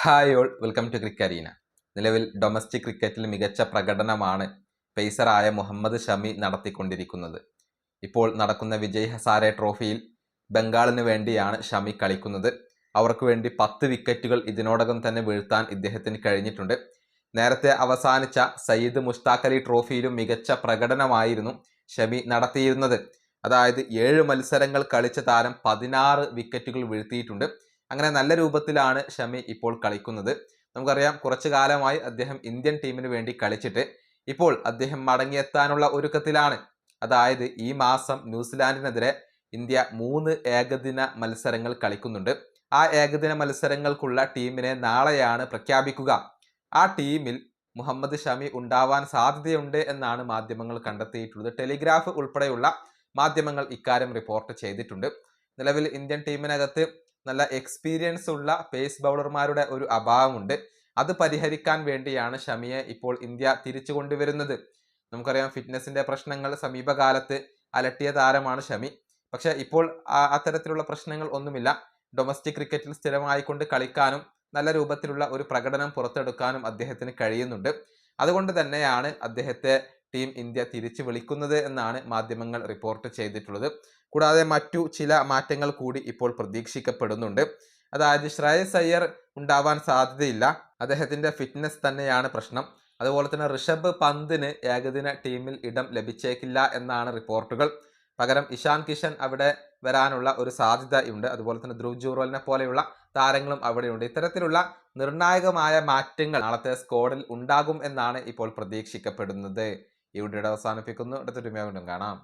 Hi all, welcome to cricket arena. നിലവിൽ domestic ക്രിക്കറ്റിൽ മികച്ച പ്രകടനമാണ് പേസറായ മുഹമ്മദ് ഷമി നടത്തിക്കൊണ്ടിരിക്കുന്നത്. ഇപ്പോൾ നടക്കുന്ന വിജയ് ഹസാരെ ട്രോഫിയിൽ ബംഗാളിന് വേണ്ടിയാണ് ഷമി കളിക്കുന്നത്. അവർക്ക് വേണ്ടി 10 വിക്കറ്റുകൾ ഇതിനോടകം തന്നെ വീഴ്ത്താൻ ഇദ്ദേഹത്തിന് കഴിഞ്ഞിട്ടുണ്ട്. നേരത്തെ അവസാനിച്ച സയ്യിദ് മുഷ്താഖ് അലി ട്രോഫിയിലും മികച്ച പ്രകടനമായിരുന്നു ഷമി നടത്തിയിരുന്നത്. അതായത് 7 മത്സരങ്ങൾ കളിച്ച താരം 16 വിക്കറ്റുകൾ വീഴ്ത്തിയിട്ടുണ്ട്. അങ്ങനെ നല്ല രൂപത്തിലാണ് ഷമി ഇപ്പോൾ കളിക്കുന്നത്. നമുക്കറിയാം, കുറച്ചു കാലമായി അദ്ദേഹം ഇന്ത്യൻ ടീമിന് വേണ്ടി കളിച്ചിട്ട് ഇപ്പോൾ അദ്ദേഹം മടങ്ങിയെത്താനുള്ള ഒരുക്കത്തിലാണ്. അതായത് ഈ മാസം ന്യൂസിലാൻഡിനെതിരെ ഇന്ത്യ 3 ഏകദിന മത്സരങ്ങൾ കളിക്കുന്നുണ്ട്. ആ ഏകദിന മത്സരങ്ങൾക്കുള്ള ടീമിനെ നാളെയാണ് പ്രഖ്യാപിക്കുക. ആ ടീമിൽ മുഹമ്മദ് ഷമി ഉണ്ടാവാൻ സാധ്യതയുണ്ട് എന്നാണ് മാധ്യമങ്ങൾ കണ്ടെത്തിയിട്ടുള്ളത്. ടെലിഗ്രാഫ് ഉൾപ്പെടെയുള്ള മാധ്യമങ്ങൾ ഇക്കാര്യം റിപ്പോർട്ട് ചെയ്തിട്ടുണ്ട്. നിലവിൽ ഇന്ത്യൻ ടീമിനകത്ത് നല്ല എക്സ്പീരിയൻസ് ഉള്ള പേസ് ബൗളർമാരുടെ ഒരു അഭാവമുണ്ട്. അത് പരിഹരിക്കാൻ വേണ്ടിയാണ് ഷമിയെ ഇപ്പോൾ ഇന്ത്യ തിരിച്ചു കൊണ്ടുവരുന്നത്. നമുക്കറിയാം, ഫിറ്റ്നസിന്റെ പ്രശ്നങ്ങൾ സമീപകാലത്ത് അലട്ടിയ താരമാണ് ഷമി. പക്ഷെ ഇപ്പോൾ അത്തരത്തിലുള്ള പ്രശ്നങ്ങൾ ഒന്നുമില്ല. ഡൊമസ്റ്റിക് ക്രിക്കറ്റിൽ സ്ഥിരമായിക്കൊണ്ട് കളിക്കാനും നല്ല രൂപത്തിലുള്ള ഒരു പ്രകടനം പുറത്തെടുക്കാനും അദ്ദേഹത്തിന് കഴിയുന്നുണ്ട്. അതുകൊണ്ട് തന്നെയാണ് അദ്ദേഹത്തെ ടീം ഇന്ത്യ തിരിച്ചു വിളിക്കുന്നത് എന്നാണ് മാധ്യമങ്ങൾ റിപ്പോർട്ട് ചെയ്തിട്ടുള്ളത്. കൂടാതെ മറ്റു ചില മാറ്റങ്ങൾ കൂടി ഇപ്പോൾ പ്രതീക്ഷിക്കപ്പെടുന്നുണ്ട്. അതായത് ശ്രേയസ് അയ്യർ ഉണ്ടാവാൻ സാധ്യതയില്ല. അദ്ദേഹത്തിന്റെ ഫിറ്റ്നസ് തന്നെയാണ് പ്രശ്നം. അതുപോലെ തന്നെ ഋഷഭ് പന്തിന് ഏകദിന ടീമിൽ ഇടം ലഭിച്ചേക്കില്ല എന്നാണ് റിപ്പോർട്ടുകൾ. പകരം ഇഷാൻ കിഷൻ അവിടെ വരാനുള്ള ഒരു സാധ്യതയുണ്ട്. അതുപോലെ തന്നെ ധ്രുവ് ജുറലിനെ പോലെയുള്ള താരങ്ങളും അവിടെയുണ്ട്. ഇത്തരത്തിലുള്ള നിർണായകമായ മാറ്റങ്ങൾ നാളത്തെ സ്ക്വാഡിൽ ഉണ്ടാകും എന്നാണ് ഇപ്പോൾ പ്രതീക്ഷിക്കപ്പെടുന്നത്. ഈ വീഡിയോ അവസാനിപ്പിക്കുന്നു. അടുത്തൊരു വീണ്ടും കാണാം.